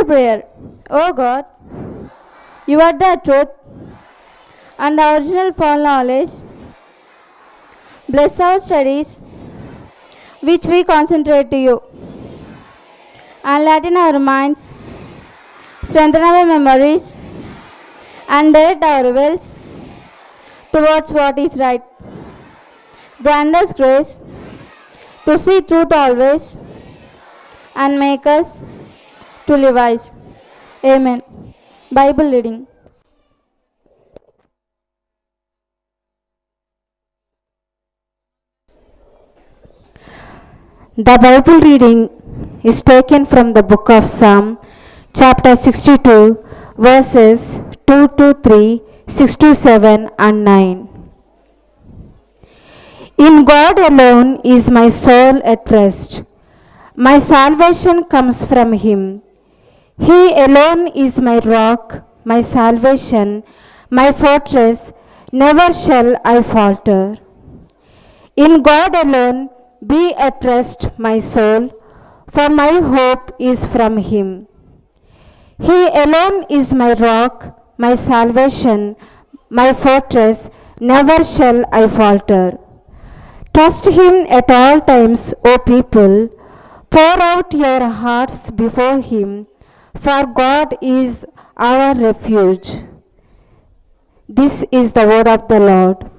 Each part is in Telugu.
Simple prayer. Oh God, you are the truth and the original for knowledge. Bless our studies, which we concentrate to you, and lighten our minds, strengthen our memories, and direct our wills towards what is right. Grant us grace to see truth always and make us to live wise. Amen. Bible reading. The Bible reading is taken from the book of Psalm, chapter 62, verses 2 to 3, 6 to 7, and 9. In God alone is my soul at rest. My salvation comes from Him. He alone is my rock, my salvation, my fortress. Never shall I falter. In God alone be at rest, my soul, for my hope is from Him. He alone is my rock, my salvation, my fortress. Never shall I falter. Trust Him at all times, O people. Pour out your hearts before Him, for God is our refuge. This is the word of the Lord.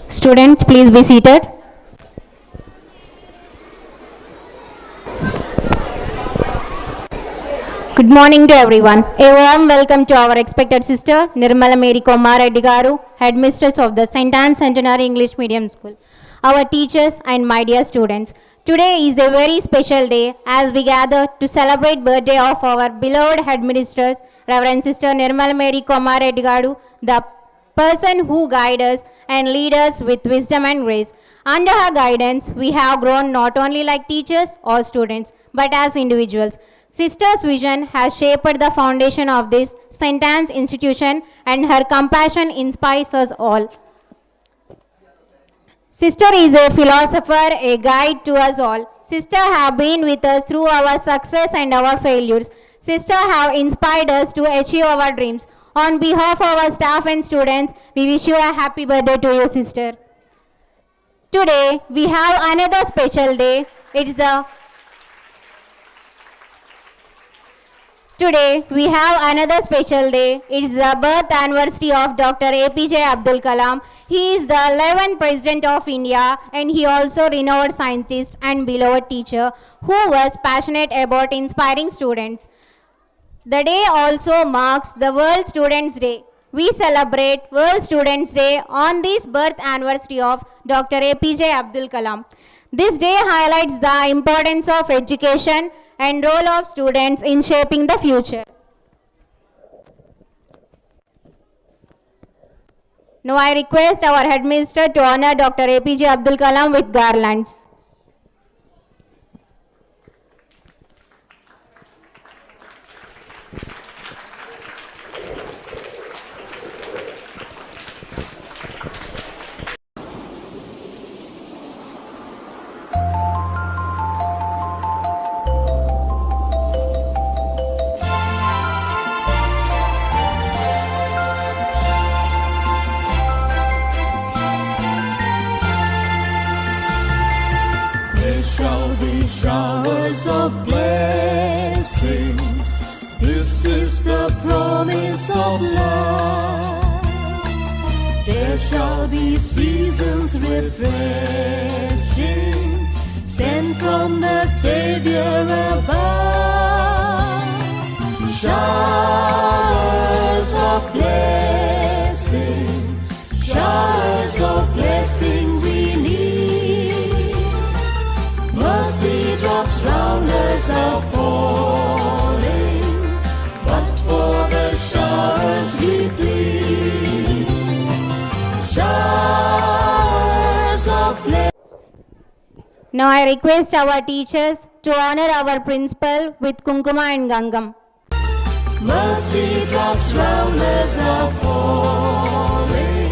Students, please be seated. Good morning to everyone. A warm welcome to our expected sister, Nirmala Mary Kumar Reddy Garu, Headmistress of the St. Anne Centenary English Medium School, our teachers and my dear students. Today is a very special day as we gather to celebrate birthday of our beloved Headmistress, Reverend Sister Nirmala Mary Kumar Reddy Garu, the person who guides us and leads us with wisdom and grace. Under her guidance, we have grown not only like teachers or students, but as individuals. Sister's vision has shaped the foundation of this St. Anne's institution, and her compassion inspires us all. Sister is a philosopher, a guide to us all. Sister have been with us through our success and our failures. Sister have inspired us to achieve our dreams. On behalf of our staff and students, we wish you a happy birthday to you, sister. Today, we have another special day. Today, we have another special day. It's the birth anniversary of Dr. APJ Abdul Kalam. He is the 11th President of India, and he also renowned scientist and beloved teacher who was passionate about inspiring students. The day also marks the World Students' Day. We celebrate World Students' Day on this birth anniversary of Dr. APJ Abdul Kalam. This day highlights the importance of education and role of students in shaping the future. Now I request our headmaster to honor Dr. APJ Abdul Kalam with garlands. Showers of blessings, this is the promise of love. There shall be seasons refreshing, sent from the Savior above. Showers of blessing, showers of blessing we need. Mercy drops round us are falling, but for the showers we plead. Showers of blessing. Now I request our teachers to honor our principal with Kumkuma and Gangam. Mercy drops round us are falling,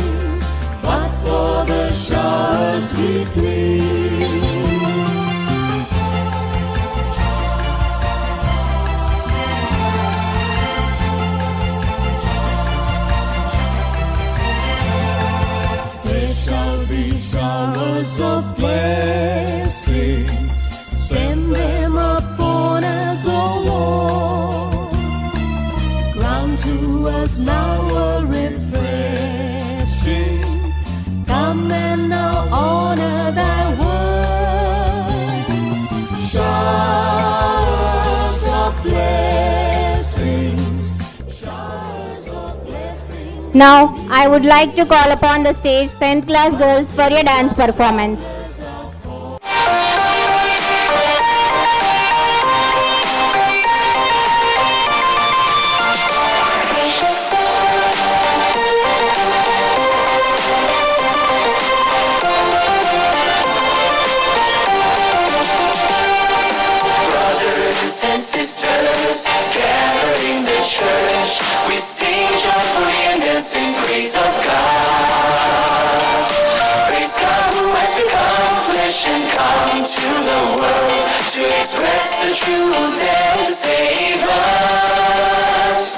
but for the showers we plead. be showers of blessing. Send them upon us, O Lord. Grant to us now a refreshing. Come and now honor thy word. Showers of blessing. Showers of blessing. Now, I would like to call upon the stage 10th class girls for your dance performance. Brothers and sisters, gathered in the church, we sing joyfully and dance in praise of God. Praise God who has become flesh and come to the world to express the truth and to save us.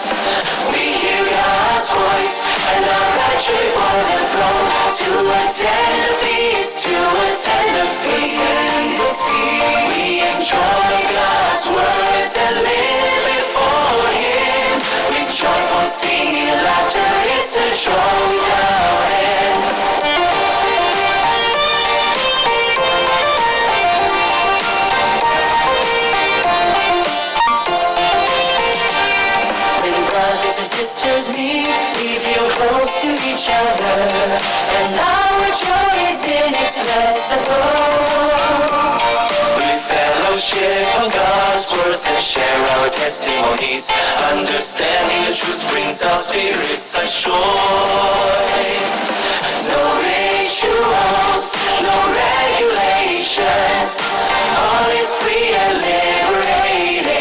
We hear God's voice and are raptured for the throne to attend the feast, to attend the feast. We enjoy God's words and live before Him with joyful singing and laughter. It's a joy without end. When brothers and sisters meet, we feel close to each other, and our joy is inexpressible. We fellowship on God's words and share our testimonies. Understanding the truth brings our spirits such joy. No rituals, no regulations, all is free and liberated.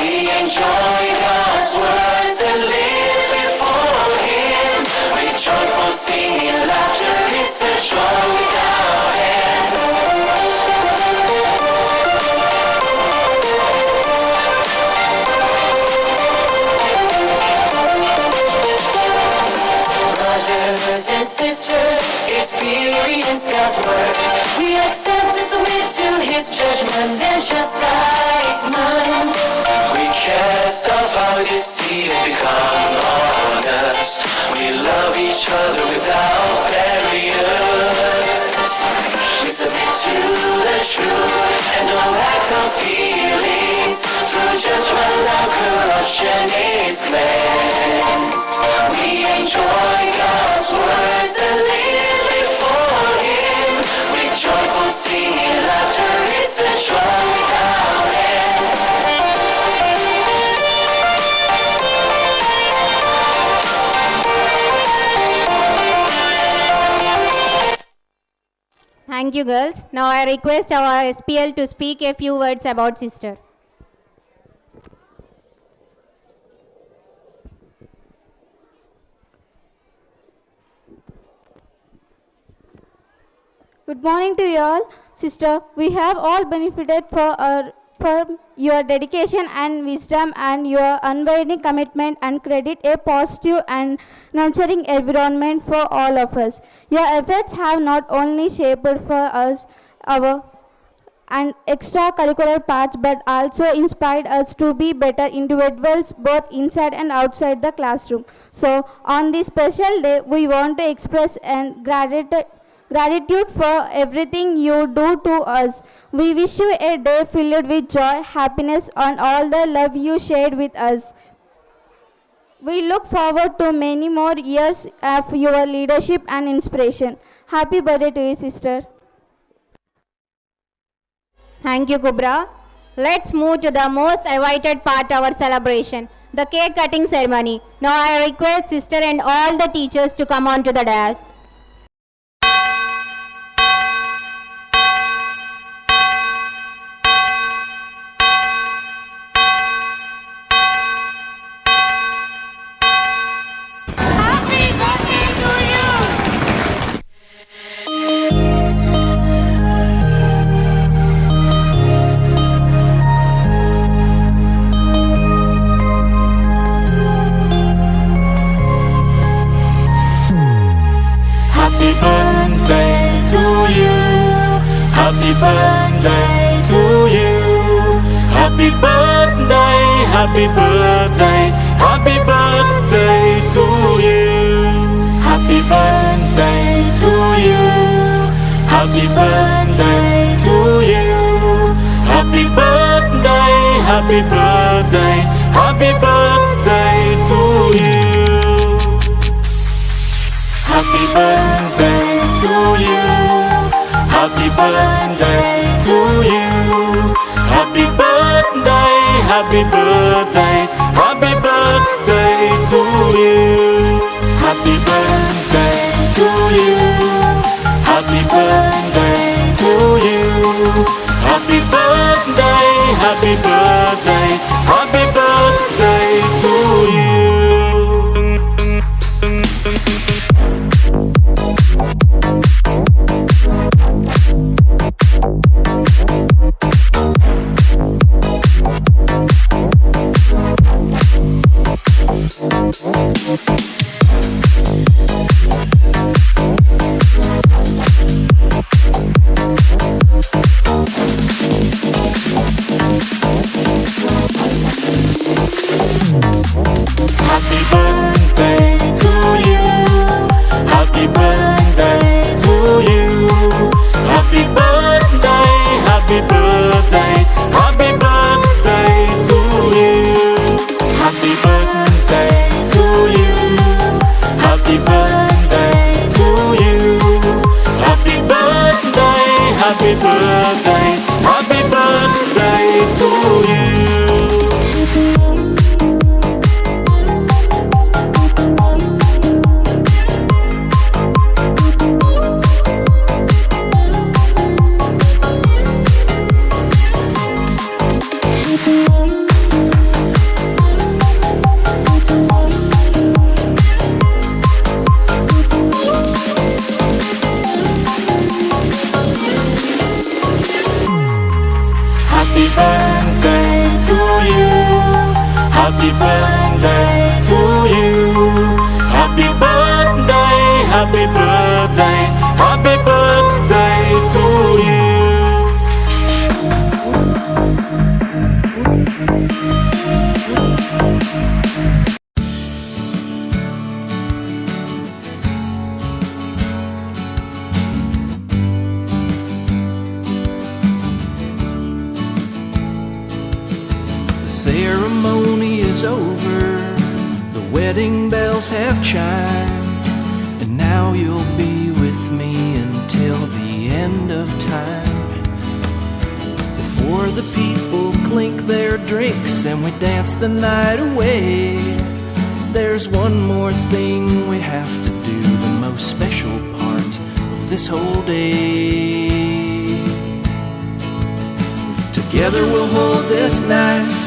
We enjoy God's words and live before Him with joyful singing and laughter. It's a joy without end. Brothers and sisters, experience God's word. We accept and submit to His judgment and chastisement. We cast off our deceit and become honest. We love each other without barriers. We submit to the truth and don't act on feelings. Through judgment, now corruption is cleansed. We enjoy God's words and live before Him with joyful singing and laughter. It's a joy without end. Thank you, girls. Now I request our SPL to speak a few words about sister. Good morning to you all. Sister, we have all benefited from your dedication and wisdom and your unwavering commitment and credit a positive and nurturing environment for all of us. Your efforts have not only shaped for us our and extracurricular paths but also inspired us to be better individuals both inside and outside the classroom. So on this special day, we want to express and gratitude for everything you do to us. We wish you a day filled with joy, happiness, and all the love you shared with us. We look forward to many more years of your leadership and inspiration. Happy birthday to you, sister. Thank you, Kubra. Let's move to the most awaited part of our celebration, the cake cutting ceremony. Now I request sister and all the teachers to come on to the dais. Happy birthday to you. Happy birthday to you. Happy birthday, happy birthday, happy birthday to you. Happy birthday to you. Happy birthday to you. Happy birthday, happy birthday, happy birthday to you. Happy birthday to you. Happy birthday to you. Happy birthday, happy birthday, happy birthday to you. Happy birthday to you. Happy birthday to you. Happy birthday, happy birthday, happy birthday to you. Happy birthday to you. Happy birthday to you. Happy birthday, happy birthday, happy birthday to you. Happy birthday to you. Happy birthday to you. Happy birthday, happy birthday, happy birthday to you. Happy birthday to you. Happy birthday to you. Happy birthday, happy birthday, happy birthday to you. Ceremony is over, the wedding bells have chimed, and now you'll be with me until the end of time. Before the people clink their drinks and we dance the night away, there's one more thing we have to do, the most special part of this whole day. Together we'll hold this knife,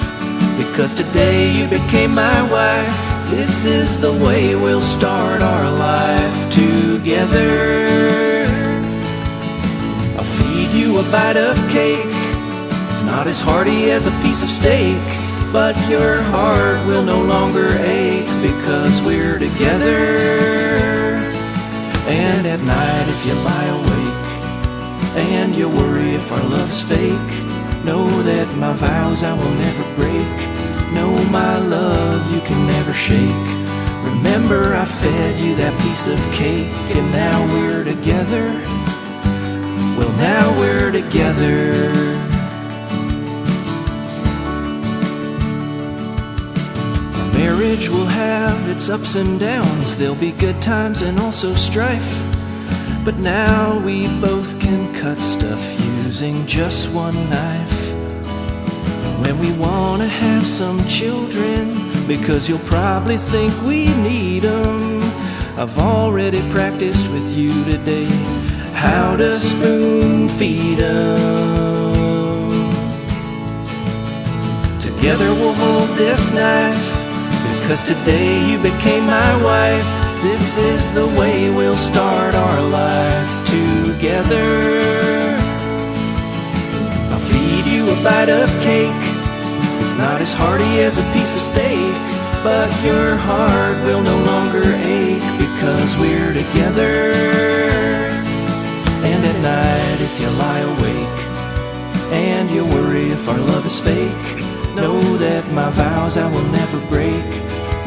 because today you became my wife. This is the way we'll start our life together. I'll feed you a bite of cake. It's not as hearty as a piece of steak, but your heart will no longer ache because we're together. And at night if you lie awake and you worry if our love's fake, know that my vows I will never break. Know my love you can never shake. Remember I fed you that piece of cake, and now we're together. Well, now we're together. Our marriage will have its ups and downs. There'll be good times and also strife. But now we both can cut stuff using just one knife. When we want to have some children, because you'll probably think we need them, I've already practiced with you today how to spoon feed them. Together we'll hold this knife, because today you became my wife. This is the way we'll start our life together. I'll feed you a bite of cake. It's not as hearty as a piece of steak, but your heart will no longer ache because we're together. And at night if you lie awake and you worry if our love is fake, know that my vows I will never break.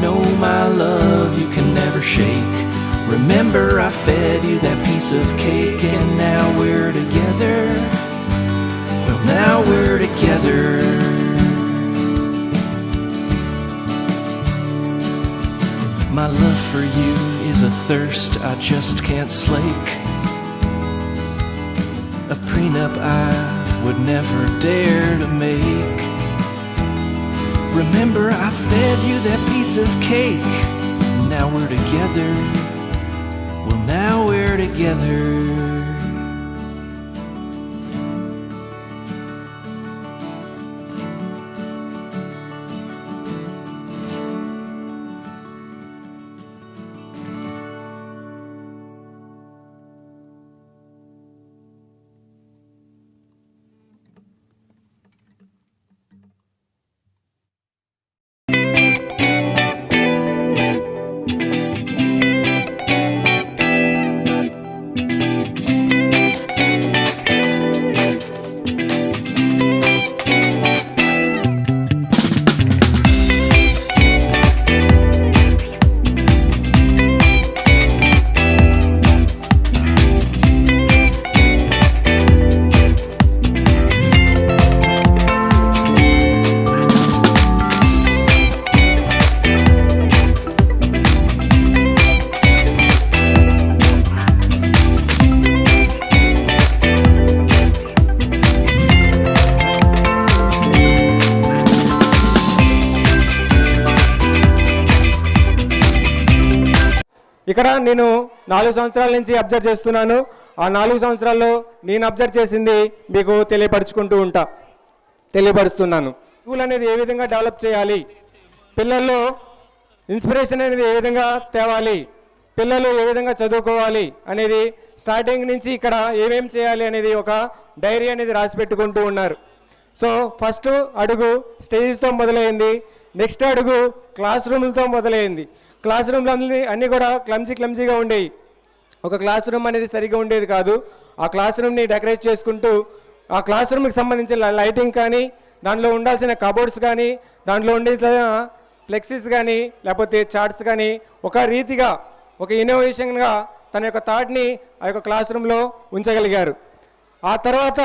Know my love you can never shake. Remember I fed you that piece of cake, and now we're together. Well, now we're together. My love for you is a thirst I just can't slake. A prenup I would never dare to make. Remember I fed you that piece of cake. Now we're together. Well, now we're together. ఇక్కడ నేను 4 సంవత్సరాల నుంచి అబ్జర్వ్ చేస్తున్నాను. ఆ 4 సంవత్సరాల్లో నేను అబ్జర్వ్ చేసింది మీకు తెలియపరుస్తున్నాను. స్కూల్ అనేది ఏ విధంగా డెవలప్ చేయాలి, పిల్లల్లో ఇన్స్పిరేషన్ అనేది ఏ విధంగా తేవాలి, పిల్లలు ఏ విధంగా చదువుకోవాలి అనేది స్టార్టింగ్ నుంచి ఇక్కడ ఏమేం చేయాలి అనేది ఒక డైరీ అనేది రాసి పెట్టుకుంటూ ఉన్నారు. సో ఫస్ట్ అడుగు స్టేజ్తో మొదలైంది, నెక్స్ట్ అడుగు క్లాస్ రూమ్లతో మొదలైంది. క్లాస్ రూమ్లు అన్నీ కూడా క్లమ్జీగా ఉండేవి. ఒక క్లాస్ రూమ్ అనేది సరిగా ఉండేది కాదు. ఆ క్లాస్ రూమ్ని డెకరేట్ చేసుకుంటూ ఆ క్లాస్ రూమ్కి సంబంధించిన లైటింగ్ కానీ, దాంట్లో ఉండాల్సిన కబోర్డ్స్ కానీ, దాంట్లో ఉండాల్సిన ఫ్లెక్సీస్ కానీ, లేకపోతే చార్ట్స్ కానీ ఒక రీతిగా ఒక ఇన్నోవేషన్గా తన యొక్క థాట్ని ఆ యొక్క క్లాస్ రూమ్లో ఉంచగలిగారు. ఆ తర్వాత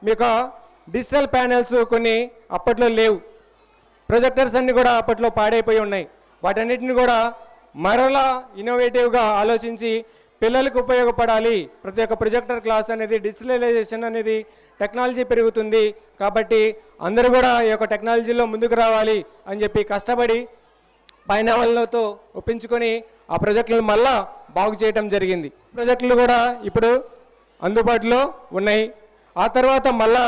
మీకు డిజిటల్ ప్యానెల్స్ కొన్ని అప్పట్లో లేవు, ప్రొజెక్టర్స్ అన్నీ కూడా అప్పట్లో పాడైపోయి ఉన్నాయి. వాటన్నిటిని కూడా మరలా ఇన్నోవేటివ్గా ఆలోచించి పిల్లలకు ఉపయోగపడాలి. ప్రతి ఒక్క ప్రొజెక్టర్ క్లాస్ అనేది డిజిటలైజేషన్ అనేది టెక్నాలజీ పెరుగుతుంది కాబట్టి అందరూ కూడా ఈ యొక్క టెక్నాలజీలో ముందుకు రావాలి అని చెప్పి కష్టపడి పైన వాళ్ళతో ఒప్పించుకొని ఆ ప్రాజెక్టులను మళ్ళా బాగు చేయడం జరిగింది. ప్రాజెక్టులు కూడా ఇప్పుడు అందుబాటులో ఉన్నాయి. ఆ తర్వాత మళ్ళా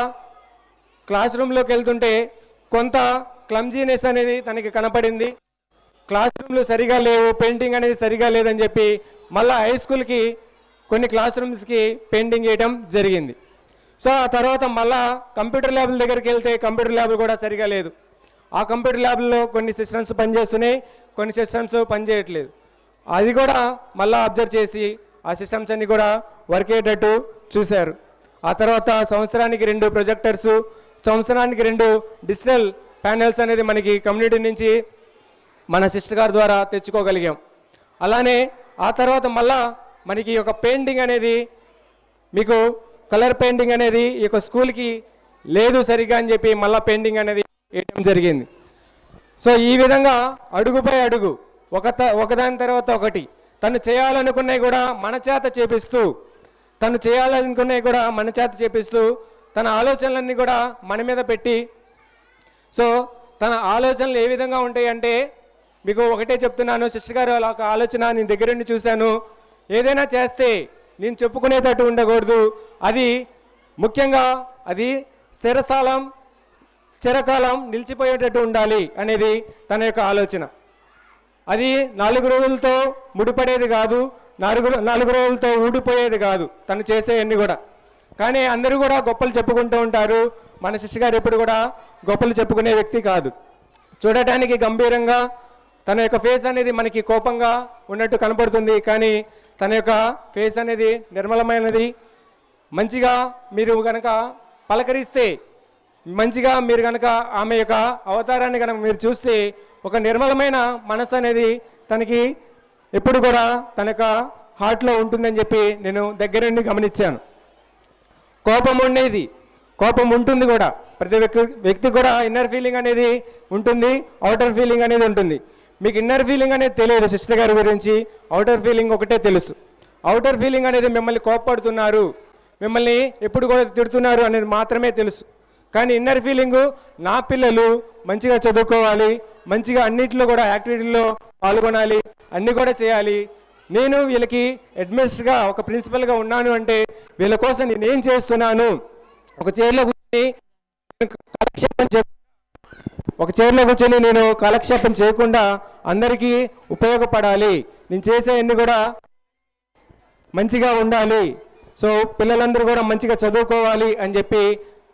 క్లాస్ రూమ్లోకి వెళ్తుంటే కొంత క్లమ్జీనెస్ అనేది తనకి కనపడింది. క్లాస్ రూమ్లు సరిగా లేవు, పెయింటింగ్ అనేది సరిగా లేదని చెప్పి మళ్ళీ హై స్కూల్కి కొన్ని క్లాస్ రూమ్స్కి పెయింటింగ్ చేయడం జరిగింది. సో ఆ తర్వాత మళ్ళా కంప్యూటర్ ల్యాబ్ల దగ్గరికి వెళ్తే కంప్యూటర్ ల్యాబ్లు కూడా సరిగా లేదు. ఆ కంప్యూటర్ ల్యాబ్లో కొన్ని సిస్టమ్స్ పనిచేస్తున్నాయి, కొన్ని సిస్టమ్స్ పనిచేయట్లేదు. అది కూడా మళ్ళీ అబ్జర్వ్ చేసి ఆ సిస్టమ్స్ అన్నీ కూడా వర్క్ అయ్యేటట్టు చూశారు. ఆ తర్వాత సంవత్సరానికి 2 ప్రొజెక్టర్సు, సంవత్సరానికి 2 డిజిటల్ ప్యానెల్స్ అనేది మనకి కమ్యూనిటీ నుంచి మన సిస్టర్ గారి ద్వారా తెచ్చుకోగలిగాం. అలానే ఆ తర్వాత మళ్ళా మనకి ఒక పెయింటింగ్ అనేది మీకు కలర్ పెయింటింగ్ అనేది ఈ యొక్క స్కూల్కి లేదు సరిగా అని చెప్పి మళ్ళీ పెయింటింగ్ అనేది వేయడం జరిగింది. సో ఈ విధంగా అడుగుపై అడుగు ఒకదాని తర్వాత ఒకటి తను చేయాలనుకున్నవి కూడా మన చేత చేపిస్తూ తన ఆలోచనలన్నీ కూడా మన మీద పెట్టి, సో తన ఆలోచనలు ఏ విధంగా ఉంటాయి అంటే మీకు ఒకటే చెప్తున్నాను, సిస్టర్ గారు అలా ఒక ఆలోచన నేను దగ్గర నుండి చూశాను. ఏదైనా చేస్తే నేను చెప్పుకునేటట్టు ఉండకూడదు, అది ముఖ్యంగా అది స్థిరస్థానం చిరకాలం నిలిచిపోయేటట్టు ఉండాలి అనేది తన యొక్క ఆలోచన. అది 4 రోజులతో ముడిపడేది కాదు, 4 రోజులతో ఊడిపోయేది కాదు తను చేసేవన్నీ కూడా. కానీ అందరూ కూడా గొప్పలు చెప్పుకుంటూ ఉంటారు, మన సిస్టర్ గారు ఎప్పుడు కూడా గొప్పలు చెప్పుకునే వ్యక్తి కాదు. చూడటానికి గంభీరంగా తన యొక్క ఫేస్ అనేది మనకి కోపంగా ఉన్నట్టు కనపడుతుంది, కానీ తన యొక్క ఫేస్ అనేది నిర్మలమైనది. మంచిగా మీరు కనుక పలకరిస్తే, మంచిగా మీరు కనుక ఆమె యొక్క అవతారాన్ని కనుక మీరు చూస్తే ఒక నిర్మలమైన మనసు అనేది తనకి ఎప్పుడు కూడా తన యొక్క హార్ట్లో ఉంటుందని చెప్పి నేను దగ్గర నుండి గమనించాను. కోపం ఉండేది, కోపం ఉంటుంది కూడా, ప్రతి వ్యక్తి కూడా ఇన్నర్ ఫీలింగ్ అనేది ఉంటుంది, అవుటర్ ఫీలింగ్ అనేది ఉంటుంది. మీకు ఇన్నర్ ఫీలింగ్ అనేది తెలియదు సిస్టర్ గారి గురించి, అవుటర్ ఫీలింగ్ ఒకటే తెలుసు. అవుటర్ ఫీలింగ్ అనేది మిమ్మల్ని కోపపడుతున్నారు, మిమ్మల్ని ఎప్పుడు కూడా తిడుతున్నారు అనేది మాత్రమే తెలుసు. కానీ ఇన్నర్ ఫీలింగు నా పిల్లలు మంచిగా చదువుకోవాలి, మంచిగా అన్నింటిలో కూడా యాక్టివిటీలో పాల్గొనాలి, అన్నీ కూడా చేయాలి. నేను వీళ్ళకి అడ్మినిస్టర్గా ఒక ప్రిన్సిపల్గా ఉన్నాను అంటే వీళ్ళ కోసం నేను ఏం చేస్తున్నాను, ఒక చైర్లో కూర్చొని నేను కాలక్షేపం చేయకుండా అందరికీ ఉపయోగపడాలి, నేను చేసే అన్ని కూడా మంచిగా ఉండాలి, సో పిల్లలందరూ కూడా మంచిగా చదువుకోవాలి అని చెప్పి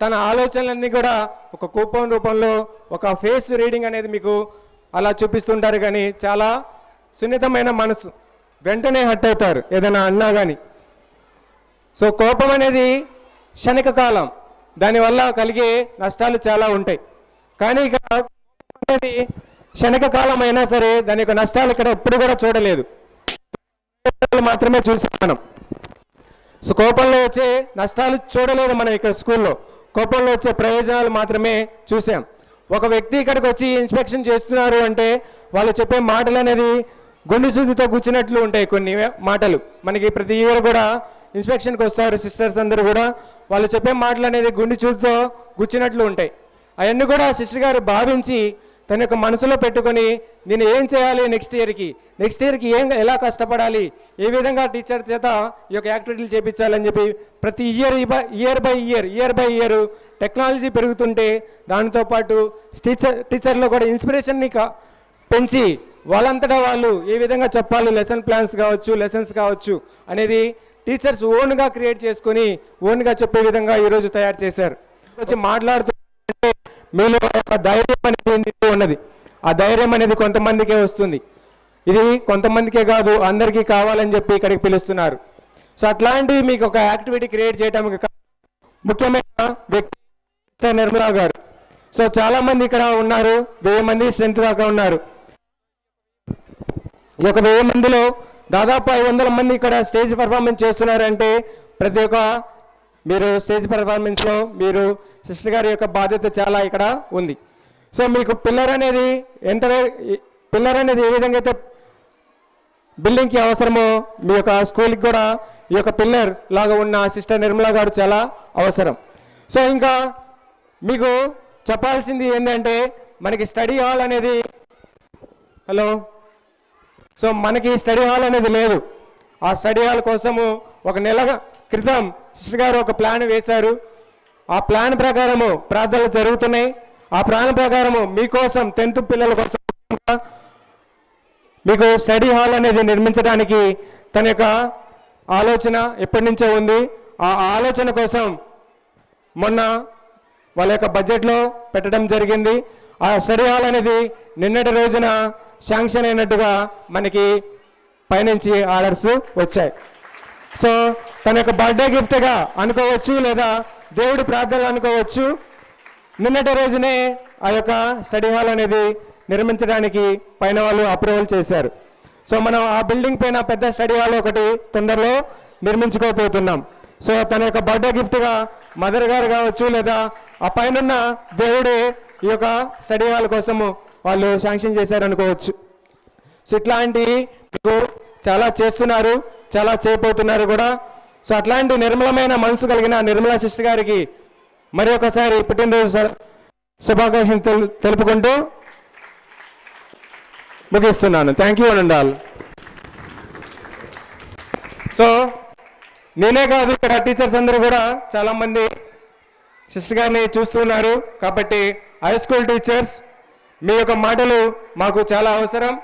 తన ఆలోచనలన్నీ కూడా ఒక కూపన్ రూపంలో ఒక ఫేస్ రీడింగ్ అనేది మీకు అలా చూపిస్తుంటారు. కానీ చాలా సున్నితమైన మనసు, వెంటనే హట్ అవుతారు ఏదైనా అన్నా కానీ. సో కోపం అనేది క్షణిక కాలం, దానివల్ల కలిగే నష్టాలు చాలా ఉంటాయి. కానీ ఇక అనేది క్షణిక కాలం అయినా సరే దాని యొక్క నష్టాలు ఇక్కడ ఎప్పుడు కూడా చూడలేదు, మాత్రమే చూసాం మనం. సో కోపంలో వచ్చే నష్టాలు చూడలేదు మనం ఇక్కడ స్కూల్లో, కోపంలో వచ్చే ప్రయోజనాలు మాత్రమే చూసాం. ఒక వ్యక్తి ఇక్కడికి వచ్చి ఇన్స్పెక్షన్ చేస్తున్నారు అంటే వాళ్ళు చెప్పే మాటలు అనేది గుండె శుద్ధితో కూర్చున్నట్లు ఉంటాయి. కొన్ని మాటలు మనకి ప్రతి ఇయర్ కూడా ఇన్స్పెక్షన్కి వస్తారు సిస్టర్స్ అందరూ కూడా, వాళ్ళు చెప్పే మాటలు అనేది గుండె శుద్ధితో కూర్చున్నట్లు ఉంటాయి. అవన్నీ కూడా సిస్టర్ గారు భావించి తన యొక్క మనసులో పెట్టుకొని నేను ఏం చేయాలి నెక్స్ట్ ఇయర్కి ఎలా కష్టపడాలి, ఏ విధంగా టీచర్ చేత ఈ యొక్క యాక్టివిటీలు చేయించాలని చెప్పి ప్రతి ఇయర్ బై ఇయర్ టెక్నాలజీ పెరుగుతుంటే దానితో పాటు టీచర్లో కూడా ఇన్స్పిరేషన్ని పెంచి వాళ్ళంతటా వాళ్ళు ఏ విధంగా చెప్పాలి, లెసన్స్ కావచ్చు అనేది టీచర్స్ ఓన్గా క్రియేట్ చేసుకొని ఓన్గా చెప్పే విధంగా ఈరోజు తయారు చేశారు. వచ్చి మాట్లాడుతుంటే మీలో ధైర్యం అనేది ఉన్నది, ఆ ధైర్యం అనేది కొంతమందికే వస్తుంది, ఇది కొంతమందికే కాదు అందరికీ కావాలని చెప్పి ఇక్కడికి పిలుస్తున్నారు. సో అట్లాంటివి మీకు ఒక యాక్టివిటీ క్రియేట్ చేయడానికి ముఖ్యమైన వ్యక్తి నిర్మలా గారు. సో చాలామంది ఇక్కడ ఉన్నారు, 1000 మంది స్ట్రెంత్ దాకా ఉన్నారు. ఈ యొక్క 1000 మందిలో దాదాపు 500 మంది ఇక్కడ స్టేజ్ పర్ఫార్మెన్స్ చేస్తున్నారంటే ప్రతి ఒక్క మీరు స్టేజ్ పర్ఫార్మెన్స్లో మీరు సిస్టర్ గారి యొక్క బాధ్యత చాలా ఇక్కడ ఉంది. సో మీకు పిల్లర్ అనేది ఏ విధంగా అయితే బిల్డింగ్కి అవసరమో మీ యొక్క స్కూల్కి కూడా ఈ యొక్క పిల్లర్ లాగా ఉన్న సిస్టర్ నిర్మలా గారు చాలా అవసరం. సో ఇంకా మీకు చెప్పాల్సింది ఏంటంటే మనకి స్టడీ హాల్ అనేది మనకి స్టడీ హాల్ అనేది లేదు. ఆ స్టడీ హాల్ కోసము ఒక నెల క్రితం సిస్టర్ గారు ఒక ప్లాన్ వేశారు. ఆ ప్లాన్ ప్రకారము ప్రార్థనలు జరుగుతున్నాయి. ఆ ప్లాన్ ప్రకారము మీకోసం 10th పిల్లల కోసం మీకు స్టడీ హాల్ అనేది నిర్మించడానికి తన యొక్క ఆలోచన ఎప్పటి నుంచో ఉంది. ఆ ఆలోచన కోసం మొన్న వాళ్ళ యొక్క బడ్జెట్లో పెట్టడం జరిగింది. ఆ స్టడీ హాల్ అనేది నిన్నటి రోజున శాంక్షన్ అయినట్టుగా మనకి పైనుంచి ఆర్డర్స్ వచ్చాయి. సో తన యొక్క బర్త్డే గిఫ్ట్గా అనుకోవచ్చు లేదా దేవుడి ప్రార్థనలు అనుకోవచ్చు. నిన్నటి రోజునే ఆ యొక్క స్టడీ హాల్ అనేది నిర్మించడానికి పైన వాళ్ళు అప్రూవల్ చేశారు. సో మనం ఆ బిల్డింగ్ పైన పెద్ద స్టడీ హాల్ ఒకటి తొందరలో నిర్మించుకోబోతున్నాం. సో తన యొక్క బర్త్డే గిఫ్ట్గా మదర్ గారు కావచ్చు లేదా ఆ పైన దేవుడే ఈ యొక్క స్టడీ హాల్ కోసము వాళ్ళు శాంక్షన్ చేశారు అనుకోవచ్చు. సో ఇట్లాంటి చాలా చేస్తున్నారు, చాలా చేయబోతున్నారు కూడా. సో అట్లాంటి నిర్మలమైన మనసు కలిగిన నిర్మలా సిస్టర్ గారికి మరి ఒకసారి పుట్టినరోజు శుభాకాంక్షలు తెలుపుకుంటూ ముగిస్తున్నాను. Thank you and all. So నేనే కాదు ఇక్కడ టీచర్స్ అందరూ కూడా చాలామంది సిస్టర్ గారిని చూస్తున్నారు కాబట్టి హై స్కూల్ టీచర్స్ మీ యొక్క మాటలు మాకు చాలా అవసరం.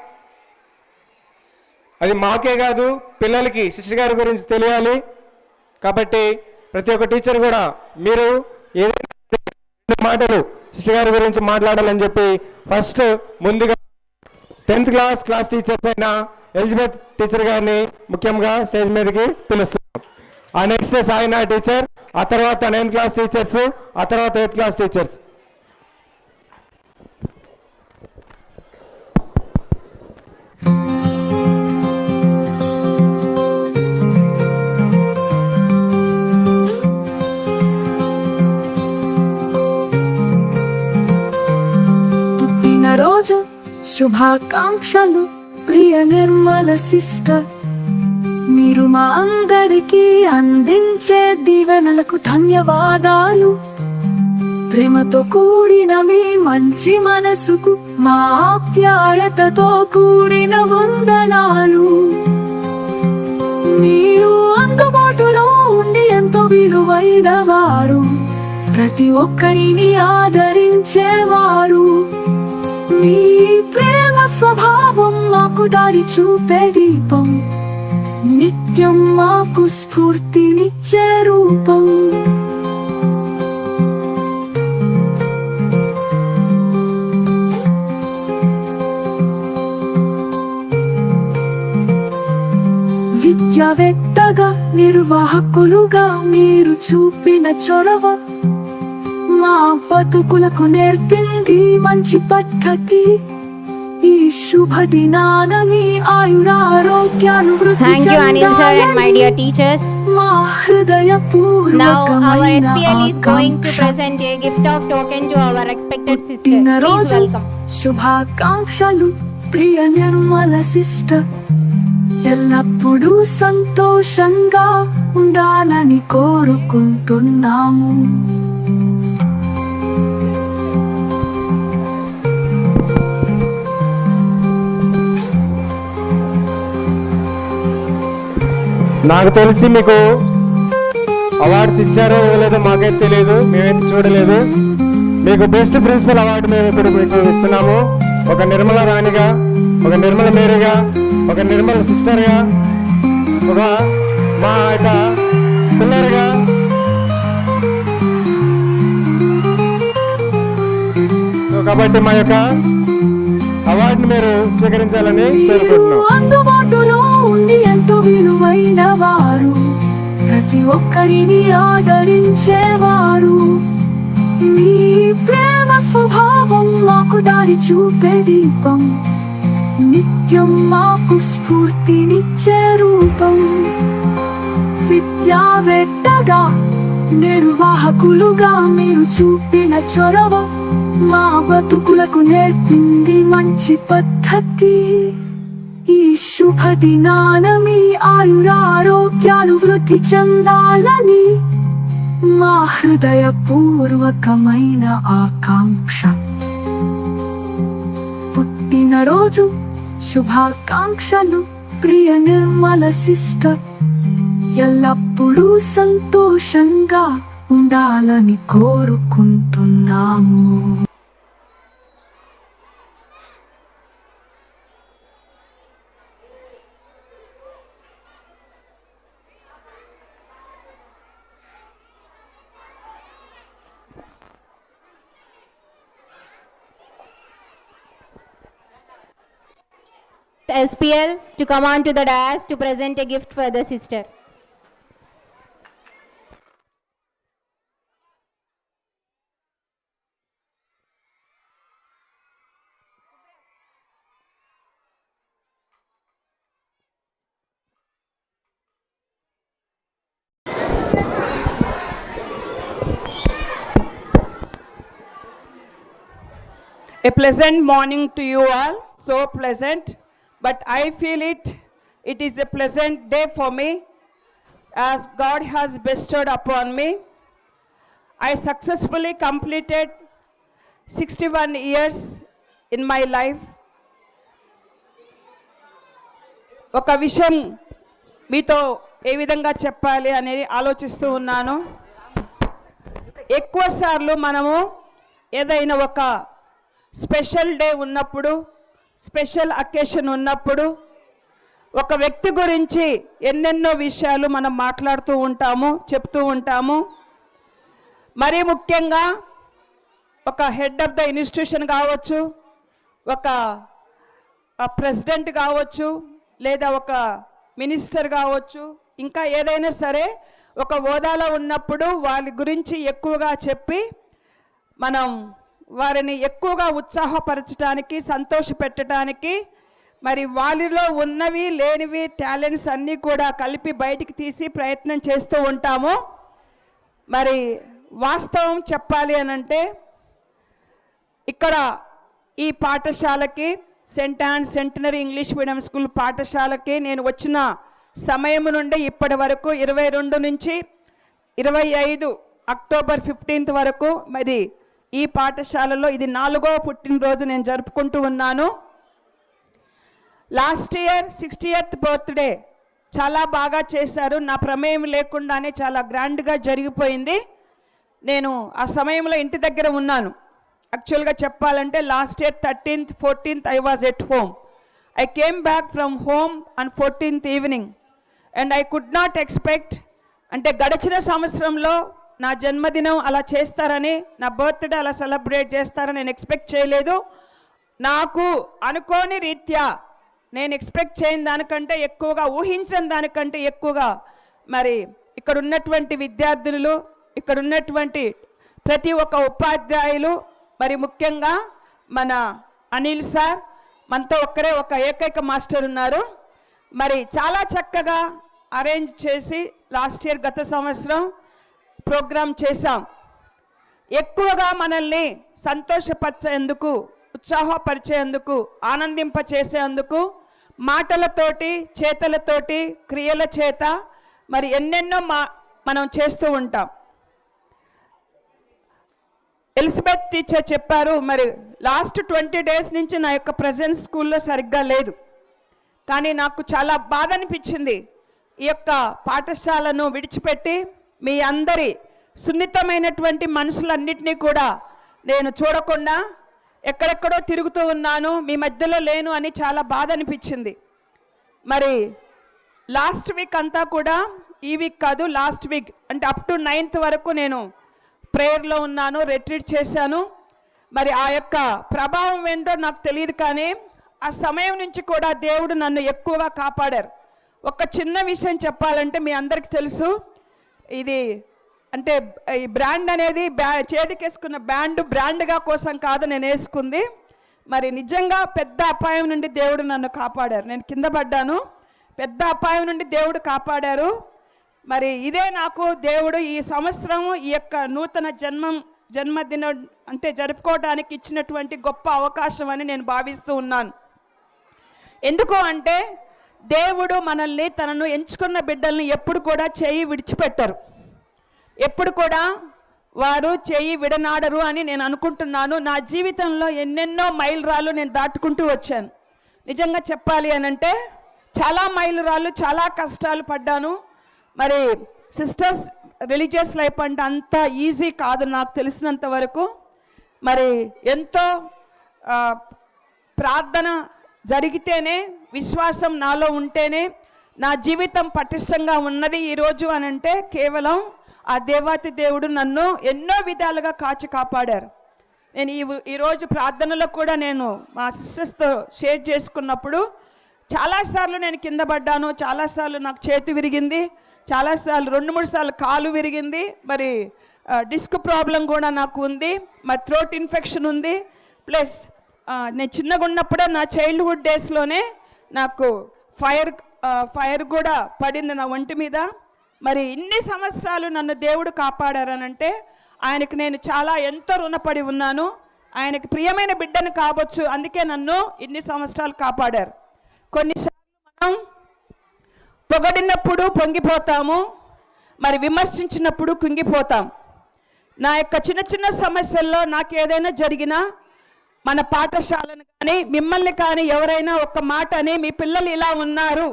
అది మాకే కాదు పిల్లలకి సిస్టర్ గారి గురించి తెలియాలి కాబట్టి ప్రతి ఒక్క టీచర్ కూడా మీరు ఏదైనా మాటలు సిస్టర్ గారి గురించి మాట్లాడాలని చెప్పి ఫస్ట్ ముందుగా 10th క్లాస్ టీచర్స్ అయిన ఎలిజబెత్ టీచర్ గారిని ముఖ్యంగా స్టేజ్ మీదకి పిలుస్తున్నాం. ఆ నెక్స్ట్ సాయినా టీచర్, ఆ తర్వాత 9th క్లాస్ టీచర్స్, ఆ తర్వాత 8th క్లాస్ టీచర్స్. పుట్టినరోజు శుభాకాంక్షలు ప్రియ నిర్మల సిస్టర్. మీరు మా అందరికీ అందించే దీవెనలకు ధన్యవాదాలు. ప్రేమతో కూడిన మీ మంచి మనసుకు మా ఆప్యాయతతో కూడిన వందనాలు. మీరు అందుబాటులో ఉండి ఎంతో విలువైన వారు, ప్రతి ఒక్కరిని ఆదరించేవారు. మీ ప్రేమ స్వభావం మాకు దారి చూపే దీపం, నిత్యం మాకు స్ఫూర్తినిచ్చే రూపం. విద్యావేత్తగా నిర్వాహకులుగా మీరు చూపిన చొరవ మా బతుకులకు నేర్పింది మంచి పద్ధతి. ఈ శుభ దినాన మీ ఆయురారోగ్యాలు వృద్ధి Thank you, Anil sir and my dear teachers. మా Now our హృదయపూర్వకమైన SPL is going to Akanksha. present a gift of token to our expected sister. Please పుట్టినరోజు welcome. శుభాకాంక్షలు ప్రియ నిర్మల సిస్టర్. ఎల్లప్పుడూ సంతోషంగా ఉండాలని కోరుకుంటున్నాము. నాకు తెలిసి మీకు అవార్డ్స్ ఇచ్చారో లేదో మాకైతే తెలియదు, మేమైతే చూడలేదు. మీకు బెస్ట్ ప్రిన్సిపల్ అవార్డు మేము ఇప్పుడు మీకు ఇస్తున్నాము. ఒక నిర్మల రాణిగా, ఒక నిర్మల మేరీగా, ఒక నిర్మల సిస్టర్గా, ఒక మా యొక్క పిల్లర్గా కాబట్టి మా యొక్క అవార్డుని మీరు స్వీకరించాలని మీరు కోరుకుంటున్నాం. అందుబాటులో ఉండి ఎంతో విలువైన వారు, ప్రతి ఒక్కరిని ఆదరించేవారు. మీ ప్రేమ స్వభావం మాకు దారి చూపే దీపం, నిత్యం మాకు స్ఫూర్తినిచ్చే రూపం. విద్యావేత్తగా నిర్వాహకులుగా మీరు చూపిన చొరవ మా బతుకులకు నేర్పింది మంచి పద్ధతి. ఈ శుభ దినాన మీ ఆయురారోగ్యాలు వృద్ధి చెందాలని మా హృదయపూర్వకమైన ఆకాంక్ష. పుట్టినరోజు శుభాకాంక్షలు ప్రియ నిర్మల సిస్టర్. ఎల్లప్పుడూ సంతోషంగా ఉండాలని కోరుకుంటున్నాము. SPL to come on to the dais to present a gift for the sister. A pleasant morning to you all, so pleasant, but I feel it is a pleasant day for me as God has bestowed upon me. I successfully completed 61 years in my life. ఒక విషయం మీతో ఏ విధంగా చెప్పాలి అనేది ఆలోచిస్తూ ఉన్నాను. ఎక్కువ సార్లు మనము ఏదైనా ఒక స్పెషల్ డే ఉన్నప్పుడు, స్పెషల్ అకేషన్ ఉన్నప్పుడు ఒక వ్యక్తి గురించి ఎన్నెన్నో విషయాలు మనం మాట్లాడుతూ ఉంటాము, చెప్తూ ఉంటాము. మరీ ముఖ్యంగా ఒక హెడ్ ఆఫ్ ద ఇన్స్టిట్యూషన్ కావచ్చు, ఒక ప్రెసిడెంట్ కావచ్చు, లేదా ఒక మినిస్టర్ కావచ్చు, ఇంకా ఏదైనా సరే ఒక హోదాలో ఉన్నప్పుడు వాళ్ళ గురించి ఎక్కువగా చెప్పి మనం వారిని ఎక్కువగా ఉత్సాహపరచడానికి, సంతోషపెట్టడానికి, మరి వాళ్ళలో ఉన్నవి లేనివి టాలెంట్స్ అన్నీ కూడా కలిపి బయటికి తీసి ప్రయత్నం చేస్తూ ఉంటాము. మరి వాస్తవం చెప్పాలి అనంటే ఇక్కడ ఈ పాఠశాలకి Saint Ann Centenary English medium school పాఠశాలకి నేను వచ్చిన సమయం నుండి ఇప్పటి వరకు 22 నుంచి 25 అక్టోబర్ 15 వరకు మరి ఈ పాఠశాలలో ఇది 4వ పుట్టినరోజు నేను జరుపుకుంటూ ఉన్నాను. లాస్ట్ ఇయర్ 60th బర్త్డే చాలా బాగా చేశారు. నా ప్రమేయం లేకుండానే చాలా గ్రాండ్గా జరిగిపోయింది. నేను ఆ సమయంలో ఇంటి దగ్గర ఉన్నాను. యాక్చువల్గా చెప్పాలంటే last year 13th, 14th I was at home. I came back from home on 14th evening and I could not expect, అంటే గడిచిన సంవత్సరంలో నా జన్మదినం అలా చేస్తారని, నా బర్త్డే అలా సెలబ్రేట్ చేస్తారని నేను ఎక్స్పెక్ట్ చేయలేదు. నాకు అనుకోని రీత్యా నేను ఎక్స్పెక్ట్ చేయని దానికంటే ఎక్కువగా, ఊహించని దానికంటే ఎక్కువగా మరి ఇక్కడ ఉన్నటువంటి విద్యార్థులు, ఇక్కడ ఉన్నటువంటి ప్రతి ఒక్క ఉపాధ్యాయులు, మరి ముఖ్యంగా మన అనిల్ సార్, మనతో ఒక ఏకైక మాస్టర్ ఉన్నారు. మరి చాలా చక్కగా అరేంజ్ చేసి లాస్ట్ ఇయర్ గత సంవత్సరం ప్రోగ్రాం చేశాం. ఎక్కువగా మనల్ని సంతోషపరిచేందుకు, ఉత్సాహపరిచేందుకు, ఆనందింపచేసేందుకు మాటలతోటి, చేతలతోటి, క్రియల చేత మరి ఎన్నెన్నో మనం చేస్తూ ఉంటాం. ఎలిజబెత్ టీచర్ చెప్పారు, మరి లాస్ట్ 20 days నుంచి నా యొక్క ప్రజెన్స్ స్కూల్లో సరిగ్గా లేదు. కానీ నాకు చాలా బాధ అనిపించింది. ఈ యొక్క పాఠశాలను విడిచిపెట్టి మీ అందరి సున్నితమైనటువంటి మనుషులన్నింటినీ కూడా నేను చూడకుండా ఎక్కడెక్కడో తిరుగుతూ ఉన్నాను, మీ మధ్యలో లేను అని చాలా బాధ అనిపించింది. మరి లాస్ట్ వీక్ అంతా కూడా, ఈ వీక్ కాదు లాస్ట్ వీక్, అంటే అప్ టు 9th వరకు నేను ప్రేయర్లో ఉన్నాను, రిట్రీట్ చేశాను. మరి ఆ యొక్క ప్రభావం ఏంటో నాకు తెలియదు, కానీ ఆ సమయం నుంచి కూడా దేవుడు నన్ను ఎక్కువగా కాపాడారు. ఒక చిన్న విషయం చెప్పాలంటే మీ అందరికీ తెలుసు, ఇది అంటే ఈ బ్రాండ్ అనేది చేతికేసుకున్న బ్రాండ్గా కోసం కాదు నేను వేసుకుంది. మరి నిజంగా పెద్ద అపాయం నుండి దేవుడు నన్ను కాపాడారు. నేను కింద పడ్డాను, పెద్ద అపాయం నుండి దేవుడు కాపాడారు. మరి ఇదే నాకు దేవుడు ఈ సంవత్సరం ఈ యొక్క నూతన జన్మదినం అంటే జరుపుకోవడానికి ఇచ్చినటువంటి గొప్ప అవకాశం అని నేను భావిస్తూ ఉన్నాను. ఎందుకు అంటే దేవుడు మనల్ని, తనను ఎంచుకున్న బిడ్డల్ని ఎప్పుడు కూడా చేయి విడిచిపెట్టరు, ఎప్పుడు కూడా వారు చేయి విడనాడరు అని నేను అనుకుంటున్నాను. నా జీవితంలో ఎన్నెన్నో మైలురాళ్ళు నేను దాటుకుంటూ వచ్చాను. నిజంగా చెప్పాలి అనంటే చాలా మైలురాళ్ళు, చాలా కష్టాలు పడ్డాను. మరి సిస్టర్స్ రిలీజియస్ లైఫ్ అంటే అంత ఈజీ కాదు నాకు తెలిసినంత వరకు. మరి ఎంతో ప్రార్థన జరిగితేనే, విశ్వాసం నాలో ఉంటేనే నా జీవితం పటిష్టంగా ఉన్నది ఈరోజు అని అంటే కేవలం ఆ దేవాతి దేవుడు నన్ను ఎన్నో విధాలుగా కాచి కాపాడారు. నేను ఈరోజు ప్రార్థనలో కూడా నేను మా సిస్టర్స్తో షేర్ చేసుకున్నప్పుడు చాలాసార్లు నేను కింద పడ్డాను, చాలాసార్లు నాకు చేతి విరిగింది, చాలాసార్లు 2-3 సార్లు కాలు విరిగింది. మరి డిస్క్ ప్రాబ్లం కూడా నాకు ఉంది, మరి థ్రోట్ ఇన్ఫెక్షన్ ఉంది. ప్లస్ నేను చిన్నగా ఉన్నప్పుడే నా చైల్డ్హుడ్ డేస్లోనే నాకు ఫైర్ కూడా పడింది నా ఒంటి మీద. మరి ఇన్ని సంవత్సరాలు నన్ను దేవుడు కాపాడారనంటే ఆయనకు నేను చాలా ఎంతో రుణపడి ఉన్నాను. ఆయనకి ప్రియమైన బిడ్డను కావచ్చు, అందుకే నన్ను ఇన్ని సంవత్సరాలు కాపాడారు. కొన్నిసార్లు మనం పొగడినప్పుడు పొంగిపోతాము, మరి విమర్శించినప్పుడు కుంగిపోతాం. నా యొక్క చిన్న చిన్న సమస్యల్లో నాకు ఏదైనా జరిగినా, మన పాఠశాలను కానీ మిమ్మల్ని కానీ ఎవరైనా ఒక్క మాట అని, మీ పిల్లలు ఇలా ఉన్నారు,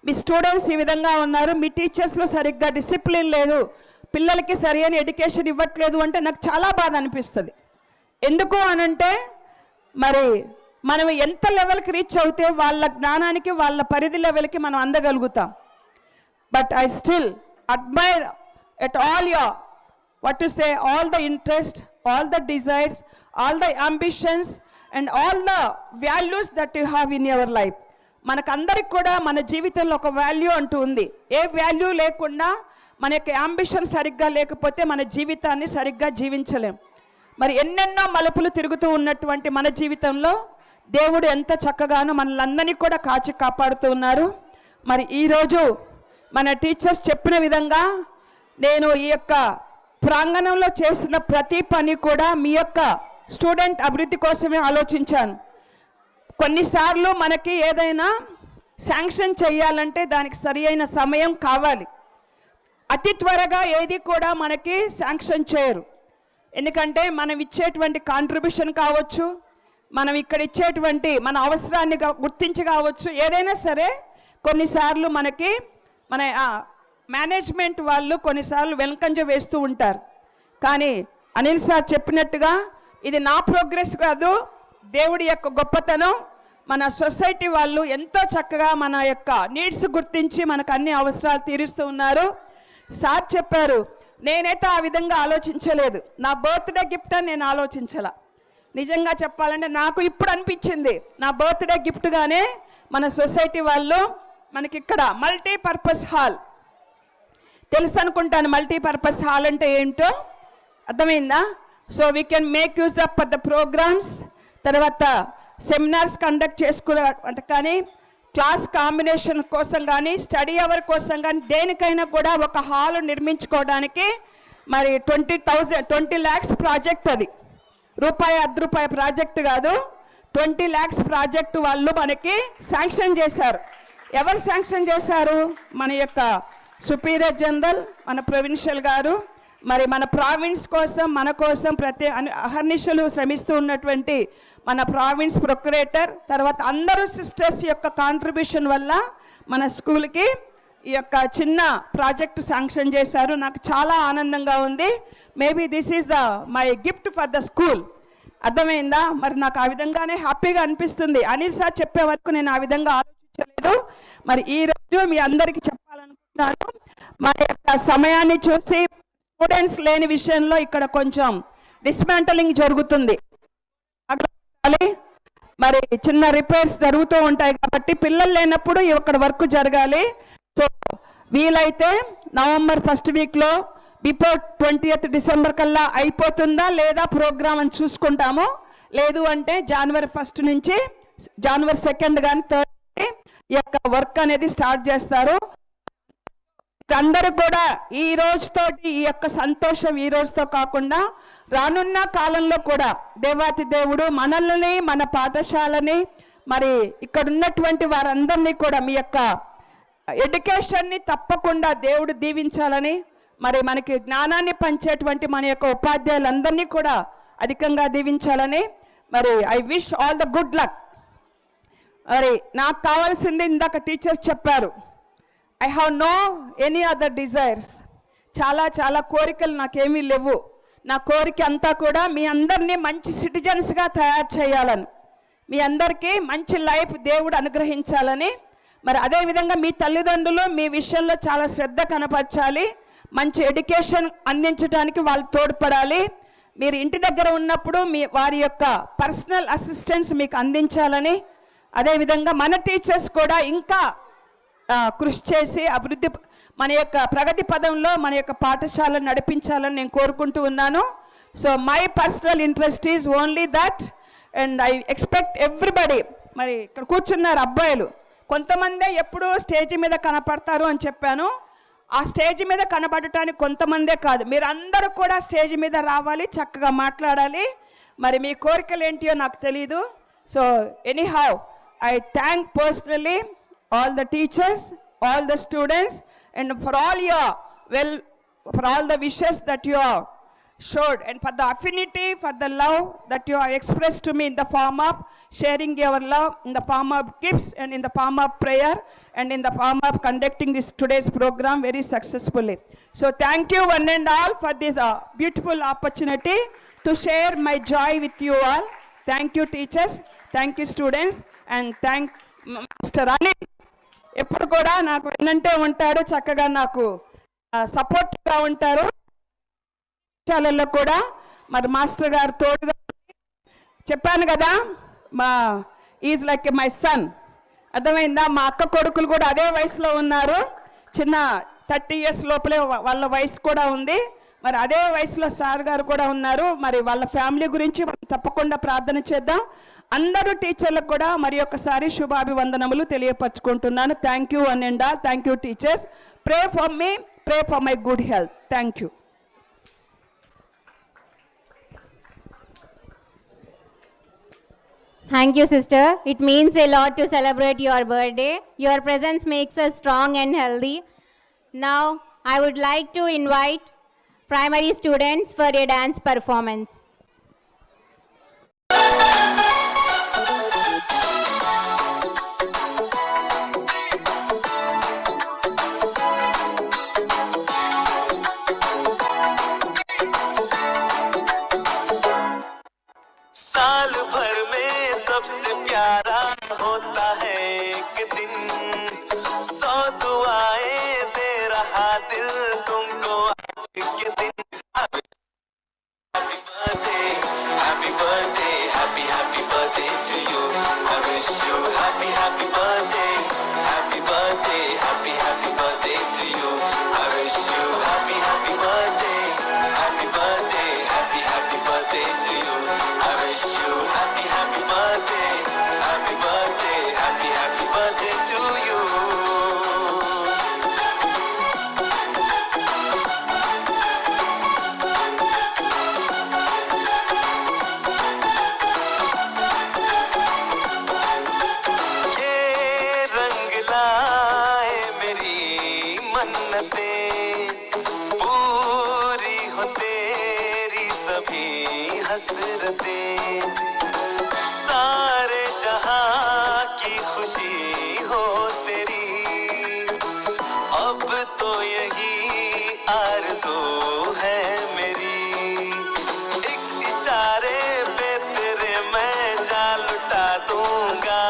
మీ స్టూడెంట్స్ ఈ విధంగా ఉన్నారు, మీ టీచర్స్లో సరిగ్గా డిసిప్లిన్ లేదు, పిల్లలకి సరైన ఎడ్యుకేషన్ ఇవ్వట్లేదు అంటే నాకు చాలా బాధ అనిపిస్తుంది. ఎందుకు అనంటే మరి మనం ఎంత లెవెల్కి రీచ్ అవుతే వాళ్ళ జ్ఞానానికి, వాళ్ళ పరిధి లెవెల్కి మనం అందగలుగుతాం. But I still admire at all your what to say, all the interest, all the desires, all the ambitions and all the values that you have in your life. మనకందరికి కూడా మన జీవితంలో ఒక వాల్యూ అంటూ ఉంది. ఏ వాల్యూ లేకుండా మన యొక్క యాంబిషన్ సరిగ్గా లేకపోతే మన జీవితాన్ని సరిగ్గా జీవించలేం. మరి ఎన్నెన్నో మలుపులు తిరుగుతూ ఉన్నటువంటి మన జీవితంలో దేవుడు ఎంత చక్కగానో మనల్ని కూడా కాచి కాపాడుతూ ఉన్నారు. మరి ఈరోజు మన టీచర్స్ చెప్పిన విధంగా నేను ఈ యొక్క ప్రాంగణంలో చేసిన ప్రతి పని కూడా మీ యొక్క స్టూడెంట్ అభివృద్ధి కోసమే ఆలోచించాను. కొన్నిసార్లు మనకి ఏదైనా శాంక్షన్ చేయాలంటే దానికి సరి అయిన సమయం కావాలి. అతి త్వరగా ఏది కూడా మనకి శాంక్షన్ చేయరు. ఎందుకంటే మనం ఇచ్చేటువంటి కాంట్రిబ్యూషన్ కావచ్చు, మనం ఇక్కడ ఇచ్చేటువంటి మన అవసరాన్ని గుర్తించి కావచ్చు, ఏదైనా సరే కొన్నిసార్లు మనకి మన మేనేజ్మెంట్ వాళ్ళు కొన్నిసార్లు వెనకంజ వేస్తూ ఉంటారు. కానీ అనిల్ సార్ చెప్పినట్టుగా ఇది నా ప్రోగ్రెస్ కాదు, దేవుడి యొక్క గొప్పతనం. మన సొసైటీ వాళ్ళు ఎంతో చక్కగా మన యొక్క నీడ్స్ గుర్తించి మనకు అన్ని అవసరాలు తీరుస్తూ ఉన్నారు. సార్ చెప్పారు, నేనైతే ఆ విధంగా ఆలోచించలేదు. నా బర్త్డే గిఫ్ట్ అని నేను ఆలోచించాల. నిజంగా చెప్పాలంటే నాకు ఇప్పుడు అనిపించింది, నా బర్త్డే గిఫ్ట్గానే మన సొసైటీ వాళ్ళు మనకి ఇక్కడ మల్టీపర్పస్ హాల్, తెలుసు అనుకుంటాను మల్టీపర్పస్ హాల్ అంటే ఏంటో, అర్థమైందా? So we can make use up for the programmes, తర్వాత సెమినార్స్ కండక్ట్ చేసుకునే కానీ క్లాస్ కాంబినేషన్ కోసం కానీ స్టడీ అవర్ కోసం కానీ దేనికైనా కూడా ఒక హాల్ నిర్మించుకోవడానికి మరి 20 lakhs ప్రాజెక్ట్. అది రూపాయి 10 రూపాయి ప్రాజెక్ట్ కాదు, 20 lakhs ప్రాజెక్టు వాళ్ళు మనకి శాంక్షన్ చేశారు. ఎవరు శాంక్షన్ చేశారు? మన యొక్క సుపీరియర్ జనరల్, మన ప్రొవిన్షియల్ గారు. మరి మన ప్రావిన్స్ కోసం, మన కోసం అహర్నిశలు శ్రమిస్తూ ఉన్నటువంటి మన ప్రావిన్స్ ప్రొక్యురేటర్, తర్వాత అందరూ సిస్టర్స్ యొక్క కాంట్రిబ్యూషన్ వల్ల మన స్కూల్కి ఈ యొక్క చిన్న ప్రాజెక్ట్ శాంక్షన్ చేశారు. నాకు చాలా ఆనందంగా ఉంది. Maybe this is my gift for the school. అర్థమైందా? మరి నాకు ఆ విధంగానే హ్యాపీగా అనిపిస్తుంది. అనిల్ సార్ చెప్పే వరకు నేను ఆ విధంగా ఆలోచించలేదు. మరి ఈరోజు మీ అందరికీ చెప్పాలనుకుంటున్నాను, మన యొక్క సమయాన్ని చూసి స్టూడెంట్స్ లేని విషయంలో ఇక్కడ కొంచెం డిస్మాంటలింగ్ జరుగుతుంది. మరి చిన్న రిపేర్స్ జరుగుతూ ఉంటాయి కాబట్టి పిల్లలు లేనప్పుడు ఇక్కడ వర్క్ జరగాలి. సో వీలైతే నవంబర్ 1st వీక్లో బిఫోర్ 20th డిసెంబర్ కల్లా అయిపోతుందా లేదా ప్రోగ్రామ్ అని చూసుకుంటాము. లేదు అంటే జనవరి 1st నుంచి జనవరి 2nd కానీ 3rd ఈ యొక్క వర్క్ అనేది స్టార్ట్ చేస్తారు. అందరూ కూడా ఈ రోజుతోటి ఈ యొక్క సంతోషం ఈ రోజుతో కాకుండా రానున్న కాలంలో కూడా దేవాతి దేవుడు మనల్ని, మన పాఠశాలని, మరి ఇక్కడ ఉన్నటువంటి వారందరినీ కూడా మీ యొక్క ఎడ్యుకేషన్ని తప్పకుండా దేవుడు దీవించాలని, మరి మనకి జ్ఞానాన్ని పంచేటువంటి మన యొక్క ఉపాధ్యాయులందరినీ కూడా అధికంగా దీవించాలని, మరి I wish all the good luck. మరి నాకు కావాల్సింది ఇందాక టీచర్స్ చెప్పారు, I have no any other desires. చాలా కోరికలు నాకేమీ లేవు. నా కోరిక అంతా కూడా మీ అందరినీ మంచి సిటిజన్స్గా తయారు చేయాలని, మీ అందరికీ మంచి లైఫ్ దేవుడు అనుగ్రహించాలని, మరి అదేవిధంగా మీ తల్లిదండ్రులు మీ విషయంలో చాలా శ్రద్ధ కనపరచాలి, మంచి ఎడ్యుకేషన్ అందించడానికి వాళ్ళు తోడ్పడాలి. మీరు ఇంటి దగ్గర ఉన్నప్పుడు వారి యొక్క పర్సనల్ అసిస్టెన్స్ మీకు అందించాలని, అదేవిధంగా మన టీచర్స్ కూడా ఇంకా కృషి చేసి అభివృద్ధి మన యొక్క ప్రగతి పదంలో మన యొక్క పాఠశాలను నడిపించాలని నేను కోరుకుంటూ ఉన్నాను. So my personal interest is only that and I expect everybody. మరి ఇక్కడ కూర్చున్నారు అబ్బాయిలు, కొంతమందే ఎప్పుడూ స్టేజ్ మీద కనపడతారు అని చెప్పాను. ఆ స్టేజ్ మీద కనబడటానికి కొంతమందే కాదు, మీరు అందరూ కూడా స్టేజ్ మీద రావాలి, చక్కగా మాట్లాడాలి. మరి మీ కోరికలు ఏంటియో నాకు తెలీదు. So anyhow I thank personally all the teachers, all the students, and for all the wishes that you have showed, and for the affinity, for the love that you have expressed to me in the form of sharing your love, in the form of gifts, and in the form of prayer, and in the form of conducting this today's program very successfully. So thank you one and all for this beautiful opportunity to share my joy with you all. Thank you teachers, thank you students, and thank Mr. Anil. ఎప్పుడు కూడా నాకు వినంటే ఉంటాడు, చక్కగా నాకు సపోర్ట్గా ఉంటారు. విషయాలలో కూడా మరి మాస్టర్ గారు తోడుగా చెప్పాను కదా, మా ఈజ్ లైక్ మై సన్. అర్థమైందా? మా అక్క కొడుకులు కూడా అదే వయసులో ఉన్నారు, చిన్న 30 years లోపలే వాళ్ళ వయసు కూడా ఉంది. మరి అదే వయసులో సార్ గారు కూడా ఉన్నారు. మరి వాళ్ళ ఫ్యామిలీ గురించి మనం తప్పకుండా ప్రార్థన చేద్దాం. అందరూ టీచర్లకు కూడా మరి ఒకసారి శుభాభివందనములు తెలియపరచుకుంటున్నాను. Thank you one and all. Thank you teachers. Pray for me, pray for my good health. Thank you. Thank you, sister. It means a lot to celebrate your birthday. Your presence makes us strong and healthy. Now, I would like to invite primary students for a dance performance. साल भर में सबसे प्यारा होता है एक दिन, 100 दुआएं दे रहा दिल तुमको आज के दिन. Happy birthday, happy birthday, happy happy birthday to you. I wish you happy happy birthday, happy birthday, happy happy birthday to you. I wish you happy happy birthday, happy birthday, happy happy birthday to you. I wish you happy happy birthday, happy birthday, happy happy birthday to you. पूरी हो तेरी सभी हसरतें, सारे जहां की खुशी हो तेरी, अब तो यही आरज़ू है मेरी. एक इशारे पे तेरे मैं जान लुटा दूंगा,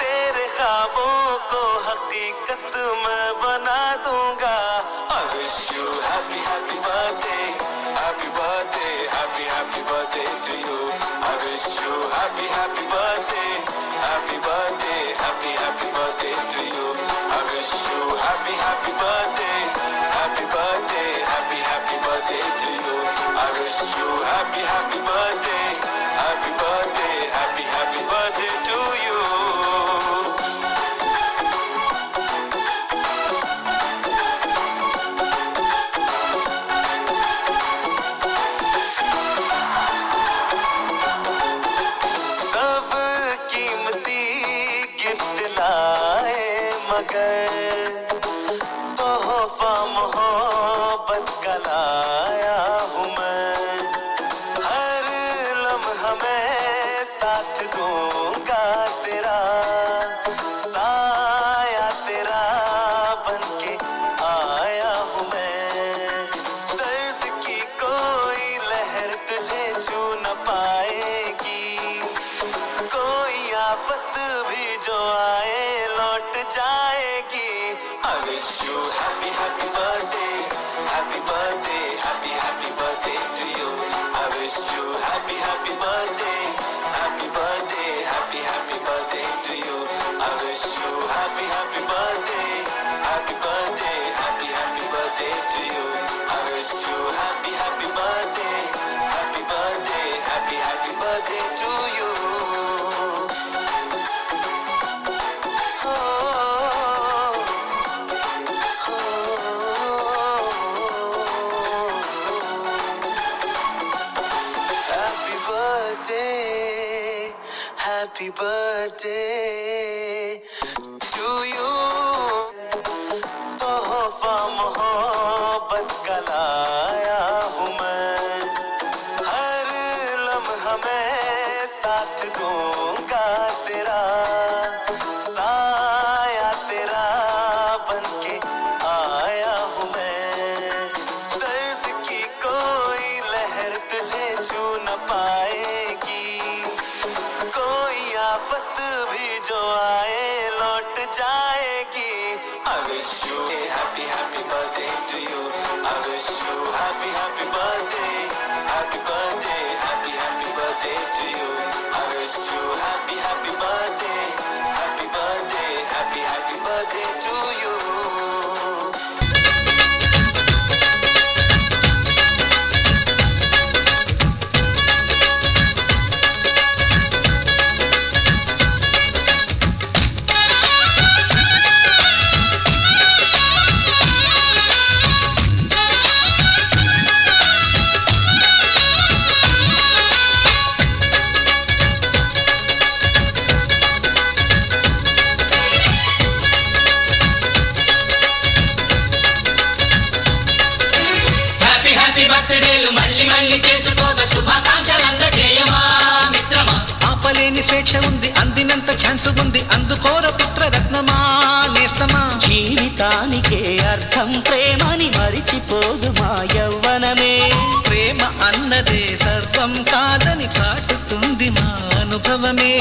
तेरे ख्वाबों को हकीकत मैं बना दूंगा. I wish you happy happy birthday, happy birthday, happy happy birthday to you. I wish you happy happy birthday, happy birthday, happy happy birthday to you. I wish you happy happy birthday, happy birthday, happy happy birthday to you. I wish you happy happy birthday, happy birthday, happy happy birthday to you. मगर तोहफा मोहब्बत का लाया हूँ मैं, हर लम्हा मैं साथ दूंगा तेरा, साया तेरा बनके आया हूँ मैं. दर्द की कोई लहर तुझे छू न पाएगी, कोई आफत भी जो आए लौट जाएगी. I wish you happy happy birthday, happy birthday, happy happy birthday to you. I wish you happy happy birthday, happy birthday, happy happy birthday to you. I wish you happy happy birthday, happy birthday, happy happy birthday to you. I wish you happy happy birthday, happy birthday, happy happy birthday to you. Happy birthday to you. तोहफा मोहब्बत का लाया हूँ मैं, हर लम्हा मैं साथ दूंगा तेरा, साया तेरा बनके आया हूँ मैं. दर्द की कोई लहर तुझे छू न पाएगी, कोई आफत भी जो आए लौट जाएगी. I wish you happy happy birthday to you. I wish you happy happy birthday, happy birthday, happy happy birthday to to you. I wish you happy, happy birthday. Happy birthday, happy, happy birthday to you. స్వేచ్ఛ ఉంది అందినంత ఛాన్స్ ఉంది అందుకోర పుత్ర రత్నమా నేస్తమా జీవితానికే అర్థం ప్రేమని మరిచిపోదు మా యవ్వనమే ప్రేమ అన్నదే సర్వం కాదని చాటుతుంది మా అనుభవమే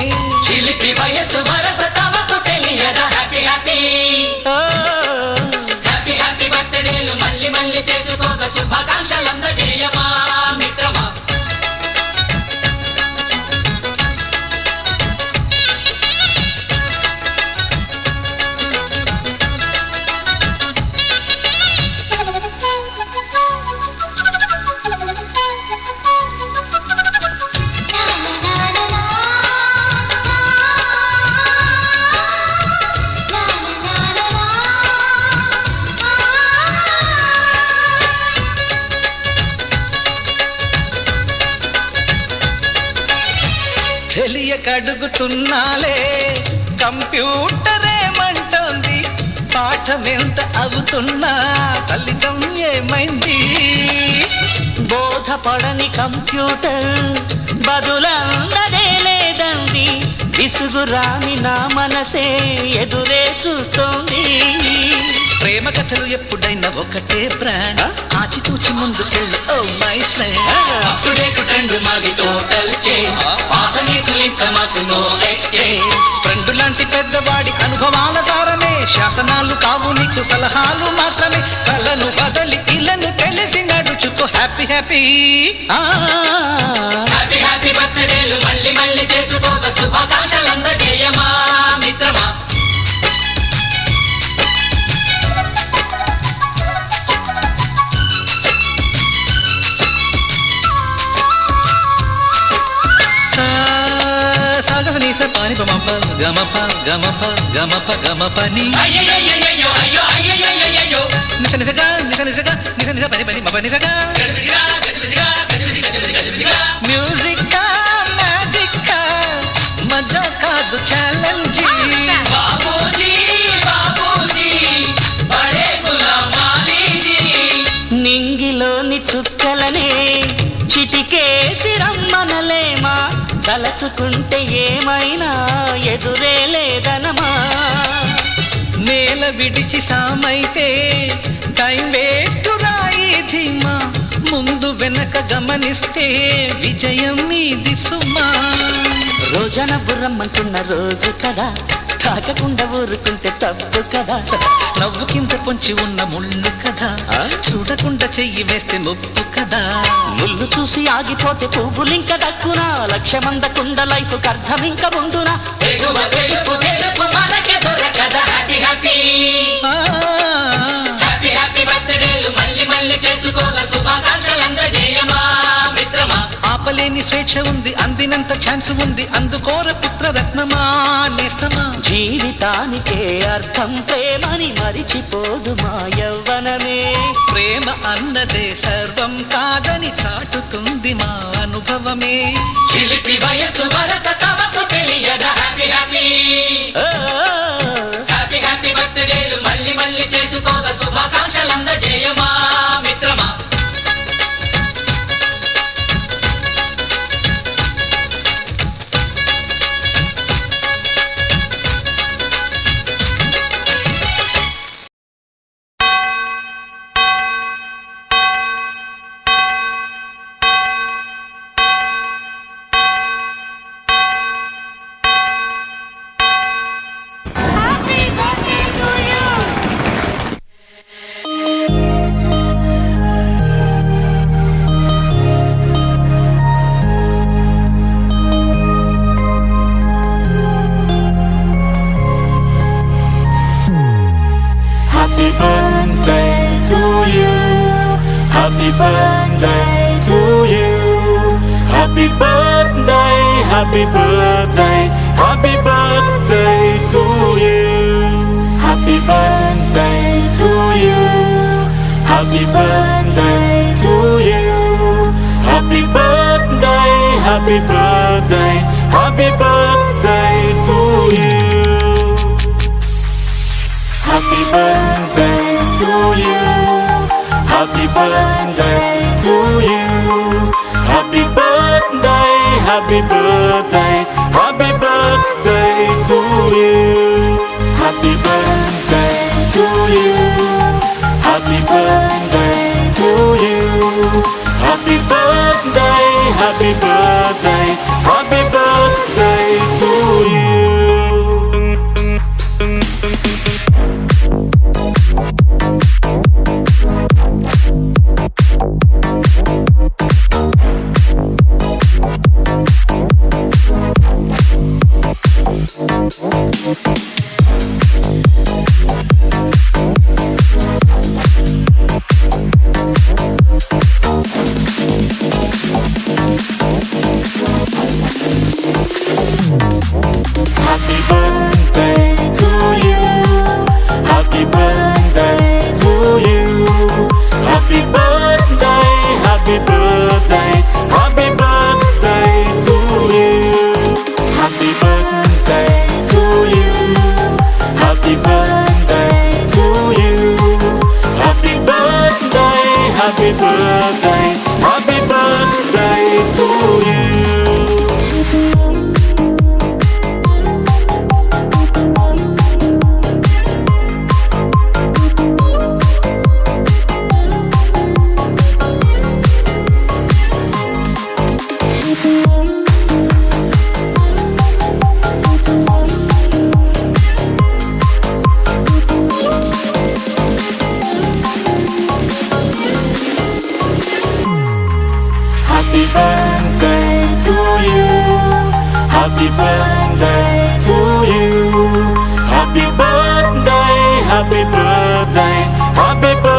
చిలిపి వయసు వరస తమకు తెలియదా హ్యాపీ హ్యాపీ హ్యాపీ హ్యాపీ బర్త్డేలు మళ్ళీ మళ్ళీ చేసుకోక శుభాకాంక్షలందజేయమా మిత్రమా తెలియకడుగుతున్నాలే కంప్యూటర్ ఏమంటోంది పాఠమెంత అవుతున్నా ఫలితం ఏమైంది బోధపడని కంప్యూటర్ బదులందదే లేదండి విసుగురాని నా మనసే ఎదురే చూస్తోంది ప్రేమ కథలు ఎప్పుడైనా ఒకటే బ్రాండ్ ఆచితూచి ముందుకెళ్ళు oh my friend up to date trend మాది టోటల్ చేంజ్ పాత నీతులు ఇంకా మాకు నో ఎక్స్చేంజ్ ఫ్రెండ్ లాంటి పెద్దవాడి అనుభవాల ద్వారమే శాసనాలు కావు నీకు సలహాలు మాత్రమే కలను బదలి ఇలను తెలిసి నడుచుకో హ్యాపీ హ్యాపీ హ్యాపీ హ్యాపీ బర్త్డేలు మళ్ళీ మళ్ళీ చేసుకోక శుభాకాంక్షలందజేయమా మిత్రమా పాని పమప గమప గమప గమప గమపని నిస నిసగా నిస నిసగా నిస నిస పని పని మప నిసగా మ్యూజిక్ మ్యాజిక్ మజా కాదు ఛాలెంజ్ బాబూజీ బాబూజీ బడే గులాం వాలీజీ నింగిలోని చుక్కలనే చిటికేసి రమ్మనలేమా తలచుకుంటే ఏమైనా ఎదురే లేదనమా నేల విడిచి సామైతే టైం వేస్ట్ రాయి ధీమా ముందు వెనక గమనిస్తే విజయం నీది సుమా రోజన బుర్రమ్మంటున్న రోజు కదా తాకకుండా ఊరుకుంటే తప్పు కదా నవ్వు కింద పొంచి ఉన్న ముళ్ళు కదా చూడకుండా చెయ్యి వేస్తే ముప్పు కదా ముళ్ళు చూసి ఆగిపోతే పువ్వులింక దక్కునా లక్ష్యమందకుండా లైఫ్ అర్థం ఇంక ముందునా హ్యాపీ హ్యాపీ హ్యాపీ హ్యాపీ బర్త్డేలు మళ్ళీ మళ్ళీ చేసుకోక శుభాకాంక్షలందజేయమా మిత్రమా ఆపలేని స్వేచ్ఛ ఉంది అందినంత ఛాన్స్ ఉంది అందుకోర పుత్ర రత్నమా నేస్తమా జీవితానికే అర్థం ప్రేమని మరిచిపోదు మా యవ్వనమే ప్రేమ అన్నదే సర్వం కాదని చాటుతుంది మా అనుభవమే చిలిపి వయసు వరస తమకు తెలియదా హ్యాపీ హ్యాపీ హ్యాపీ హ్యాపీ బర్త్డేలు మళ్ళీ మళ్ళీ చేసుకోక శుభాకాంక్షలందజేయమా మిత్రమా Happy birthday to you. Happy birthday, happy birthday, happy birthday to you. Happy birthday to you. Happy birthday to you. Happy birthday, happy birthday, happy birthday to you. Happy birthday to you. Happy birthday to you. Happy birthday, happy birthday, happy birthday to you. Happy birthday to you. Happy birthday to you. Happy birthday, happy birthday, happy birthday to you. Happy birthday to you. Happy birthday to you. Happy birthday, happy birthday, happy birthday to you. Happy birthday to you. Happy birthday to you. Happy birthday, happy birthday, happy birthday to you. Happy birthday to you. Happy birthday to you. Happy birthday, happy birthday, happy birthday.